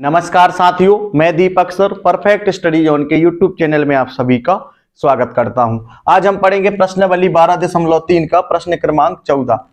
नमस्कार साथियों, मैं दीपक सर परफेक्ट स्टडी जोन के यूट्यूब चैनल में आप सभी का स्वागत करता हूं। आज हम पढ़ेंगे प्रश्नावली 12.3 का प्रश्न क्रमांक 14।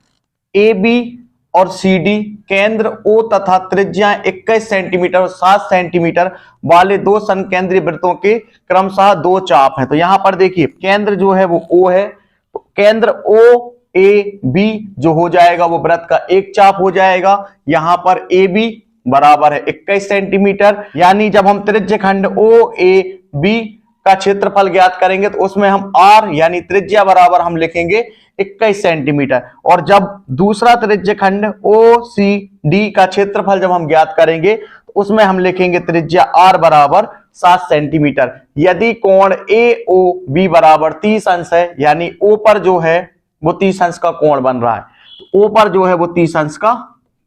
ए बी और सी डी केंद्र ओ तथा त्रिज्या 21 सेंटीमीटर और 7 सेंटीमीटर वाले दो संकेंद्रीय वृत्तों के क्रमशः दो चाप हैं। तो यहां पर देखिए केंद्र जो है वो ओ है, तो केंद्र ओ ए बी जो हो जाएगा वो वृत्त का एक चाप हो जाएगा। यहां पर ए बी बराबर है 21 सेंटीमीटर, यानी जब हम त्रिज्यखंड ओ ए बी का क्षेत्रफल ज्ञात करेंगे तो उसमें हम आर यानी त्रिज्या बराबर हम लिखेंगे 21 सेंटीमीटर, और जब दूसरा त्रिज्यखंड ओ सी डी का क्षेत्रफल जब हम ज्ञात करेंगे तो उसमें हम लिखेंगे त्रिज्या आर बराबर 7 सेंटीमीटर। यदि कोण ए ओ बी बराबर 30 अंश है, यानी ओ पर जो है वो 30 अंश का कोण बन रहा है, तो ओ पर जो है वो 30 अंश का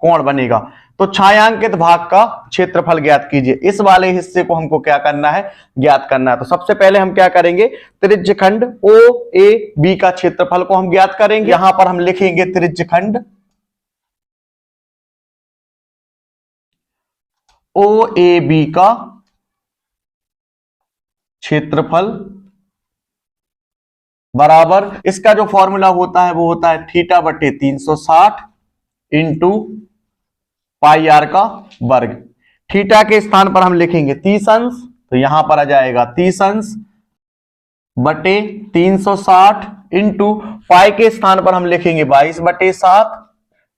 कोण बनेगा, तो छायांकित भाग का क्षेत्रफल ज्ञात कीजिए। इस वाले हिस्से को हमको क्या करना है, ज्ञात करना है। तो सबसे पहले हम क्या करेंगे, त्रिज्यखंड ओ ए बी का क्षेत्रफल को हम ज्ञात करेंगे। यहां पर हम लिखेंगे त्रिज्यखंड ओ ए बी का क्षेत्रफल बराबर, इसका जो फॉर्मूला होता है वो होता है थीटा बटे 360 इंटू पाई आर का वर्ग। थीटा के स्थान पर हम लिखेंगे 30 अंश, तो यहां पर आ जाएगा 30 अंश बटे 360 इंटू पाई के स्थान पर हम लिखेंगे 22 बटे 7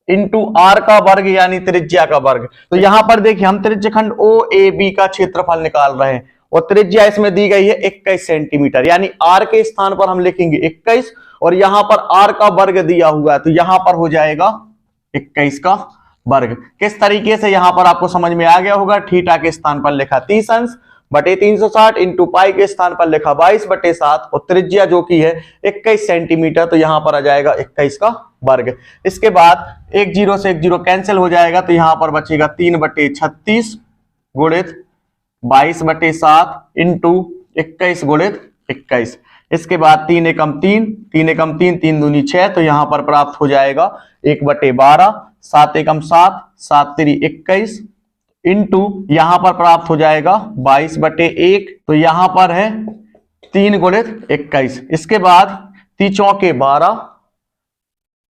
इंटू आर का वर्ग यानी त्रिज्या का वर्ग। तो यहां पर देखिए हम त्रिज्यखंड ओ ए बी का क्षेत्रफल निकाल रहे हैं और त्रिज्या इसमें दी गई है 21 सेंटीमीटर, यानी आर के स्थान पर हम लिखेंगे 21 और यहां पर आर का वर्ग दिया हुआ है, तो यहां पर हो जाएगा 21 का वर्ग। किस तरीके से यहां पर आपको समझ में आ गया होगा। थीटा के स्थान पर लिखा 30 अंश बटे 360 इंटू पाई के स्थान पर लिखा 22 बटे 7 और त्रिज्या जो की है 21 सेंटीमीटर, तो यहां पर आ जाएगा 21 का वर्ग। इसके बाद एक जीरो से एक जीरो कैंसिल हो जाएगा, तो यहां पर बचेगा 3 बटे 36 गुणित 22 बटे 7 इंटू 21 गुणित 21। इसके बाद 3 एकम 3, 3 एकम 3, 3 दूनी 6, तो यहां पर प्राप्त हो जाएगा 1 बटे 12, 7 एकम 7, 7 तिरी 21 इंटू यहां पर प्राप्त हो जाएगा 22 बटे 1, तो यहां पर है 3 गुणित 21। इसके बाद 3 चौके 12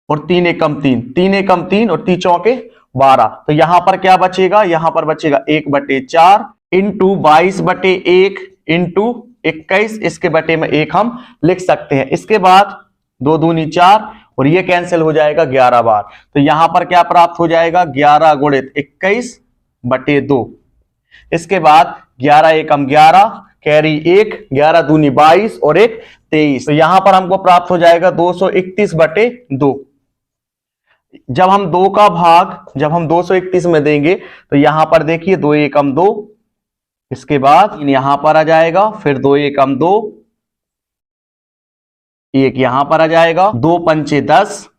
और 3 एकम 3, 3 एकम 3 और 3 चौके 12, तो यहां पर क्या बचेगा, यहां पर बचेगा 1 बटे 4 इंटू 22 बटे 1 इंटू 21, इसके बटे में 1 हम लिख सकते हैं। इसके बाद 2 दूनी 4 और ये कैंसिल हो जाएगा 11 बार, तो यहां पर क्या प्राप्त हो जाएगा 11 गुणित 21 बटे 2। इसके बाद 11 एकम 11 कैरी 1, 11 दूनी 22 और 1 23, तो यहां पर हमको प्राप्त हो जाएगा 231 बटे 2। जब हम 2 का भाग जब हम 231 में देंगे तो यहां पर देखिए 2 एकम 2, इसके बाद यहां पर आ जाएगा, फिर 2 एकम 2, 1 यहां पर आ जाएगा, 2 पंचे 10,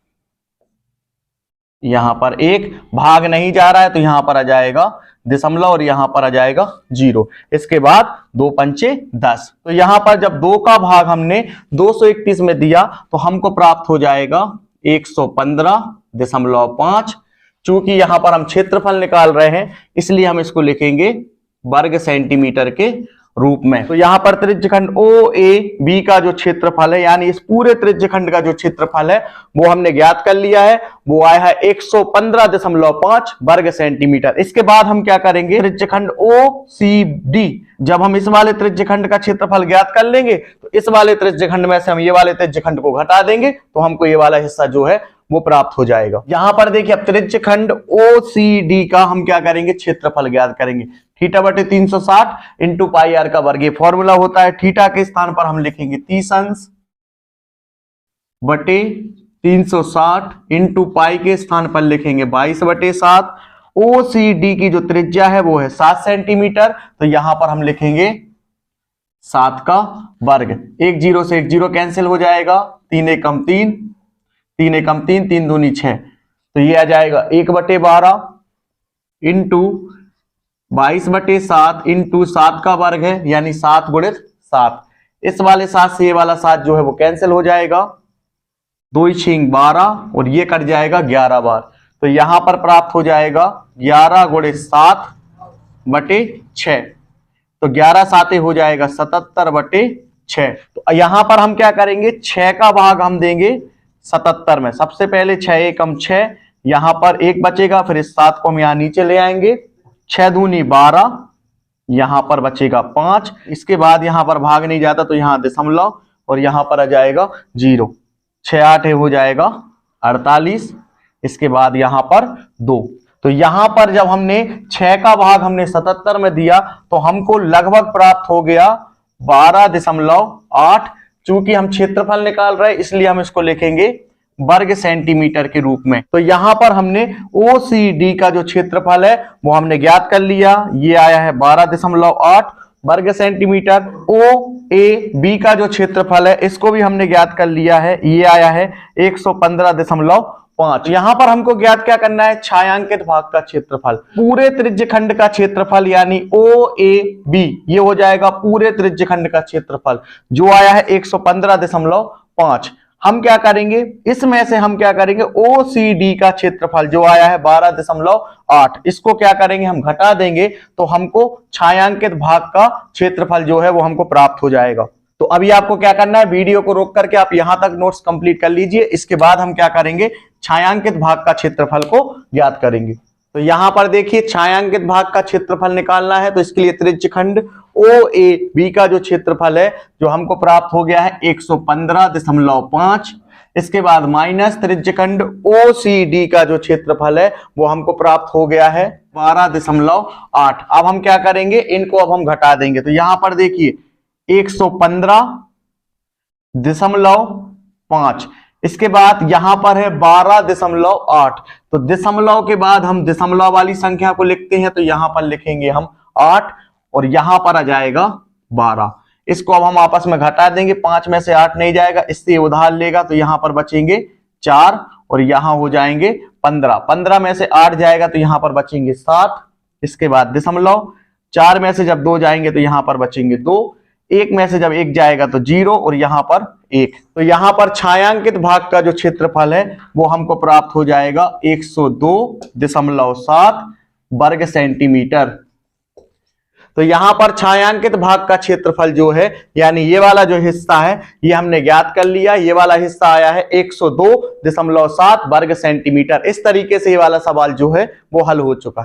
यहां पर 1 भाग नहीं जा रहा है तो यहां पर आ जाएगा दशमलव और यहां पर आ जाएगा 0। इसके बाद 2 पंचे 10, तो यहां पर जब 2 का भाग हमने 231 में दिया तो हमको प्राप्त हो जाएगा 115.5। चूंकि यहां पर हम क्षेत्रफल निकाल रहे हैं इसलिए हम इसको लिखेंगे वर्ग सेंटीमीटर के रूप में। तो यहां पर त्रिज्यखंड ओ ए बी का जो क्षेत्रफल है, यानी इस पूरे त्रिज्यखंड का जो क्षेत्रफल है वो हमने ज्ञात कर लिया है, वो आया है 115.5 वर्ग सेंटीमीटर। इसके बाद हम क्या करेंगे, त्रिज्यखंड ओ सी डी, जब हम इस वाले त्रिज्यखंड का क्षेत्रफल ज्ञात कर लेंगे तो इस वाले त्रिज्यखंड में से हम ये वाले त्रिज्यखंड को घटा देंगे तो हमको ये वाला हिस्सा जो है वो प्राप्त हो जाएगा। यहां पर देखिए अब त्रिज्यखंड ओ सी डी का हम क्या करेंगे, क्षेत्रफल ज्ञात करेंगे। थीटा बटे 360 इंटू पाई आर का वर्ग, ये फॉर्मूला होता है। थीटा के स्थान पर हम लिखेंगे 30 अंश बटे 360 इंटू पाई के स्थान पर लिखेंगे 22 बटे 7। ओ सी डी की जो त्रिज्या है वो है 7 सेंटीमीटर, तो यहां पर हम लिखेंगे 7 का वर्ग। एक जीरो से एक जीरो कैंसिल हो जाएगा, 3 एकम 3, 3 एकम 3, 3 दूनी 6, तो ये आ जाएगा 1 बटे 12 इंटू 22 बटे 7 इंटू 7 का वर्ग है, यानी 7 गुणित 7। इस वाले 7 से ये वाला 7 जो है वो कैंसिल हो जाएगा, 2 6 12 और ये कट जाएगा 11 बार, तो यहां पर प्राप्त हो जाएगा 11 गुणित 7 बटे 6, तो 11 साते हो जाएगा 77 बटे 6। तो यहां पर हम क्या करेंगे, 6 का भाग हम देंगे 77 में। सबसे पहले 6 एकम 6, यहां पर 1 बचेगा, फिर इस 7 को हम यहां नीचे ले आएंगे, 6 दूनी 12, यहां पर बचेगा 5। इसके बाद यहां पर भाग नहीं जाता तो यहां दशमलव और यहां पर आ जाएगा 0। 6 8 हो जाएगा 48, इसके बाद यहां पर 2। तो यहां पर जब हमने 6 का भाग हमने 77 में दिया तो हमको लगभग प्राप्त हो गया 12.8। चूंकि हम क्षेत्रफल निकाल रहे हैं इसलिए हम इसको लिखेंगे वर्ग सेंटीमीटर के रूप में। तो यहां पर हमने OCD का जो क्षेत्रफल है वो हमने ज्ञात कर लिया, ये आया है 12.8 वर्ग सेंटीमीटर। OAB का जो क्षेत्रफल है इसको भी हमने ज्ञात कर लिया है, ये आया है 115.5। यहां पर हमको ज्ञात क्या करना है, छायांकित भाग का क्षेत्रफल, पूरे त्रिज्यखंड का क्षेत्रफल यानी OAB, ये हो जाएगा पूरे त्रिज्यखंड का क्षेत्रफल जो आया है 115.5। हम क्या करेंगे, इसमें से हम क्या करेंगे, OCD का क्षेत्रफल जो आया है 12.8, इसको क्या करेंगे, हम घटा देंगे तो हमको छायांकित भाग का क्षेत्रफल जो है वो हमको प्राप्त हो जाएगा। तो अभी आपको क्या करना है, वीडियो को रोक करके आप यहां तक नोट्स कंप्लीट कर लीजिए, इसके बाद हम क्या करेंगे, छायांकित भाग का क्षेत्रफल को ज्ञात करेंगे। तो यहां पर देखिए छायांकित भाग का क्षेत्रफल निकालना है, तो इसके लिए त्रिज्यखंड OAB का जो क्षेत्रफल है जो हमको प्राप्त हो गया है 115.5। इसके बाद माइनस त्रिज्यखंड OCD का जो क्षेत्रफल है वो हमको प्राप्त हो गया है 12.8। अब हम क्या करेंगे, इनको अब हम घटा देंगे। तो यहां पर देखिए 115.5, इसके बाद यहां पर है 12.8। तो दशमलव के बाद हम दशमलव वाली संख्या को लिखते हैं, तो यहां पर लिखेंगे हम 8 और यहां पर आ जाएगा 12। इसको अब हम आपस में घटा देंगे, 5 में से 8 नहीं जाएगा, इससे उधार लेगा तो यहां पर बचेंगे 4 और यहां हो जाएंगे 15। 15 में से 8 जाएगा तो यहां पर बचेंगे 7। इसके बाद दशमलव, 4 में से जब 2 जाएंगे तो यहां पर बचेंगे 2, 1 में से जब 1 जाएगा तो 0 और यहां पर 1। तो यहां पर छायांकित भाग का जो क्षेत्रफल है वो हमको प्राप्त हो जाएगा 102.7 वर्ग सेंटीमीटर। तो यहां पर छायांकित भाग का क्षेत्रफल जो है यानी ये वाला जो हिस्सा है ये हमने ज्ञात कर लिया, ये वाला हिस्सा आया है 102.7 वर्ग सेंटीमीटर। इस तरीके से ये वाला सवाल जो है वो हल हो चुका है।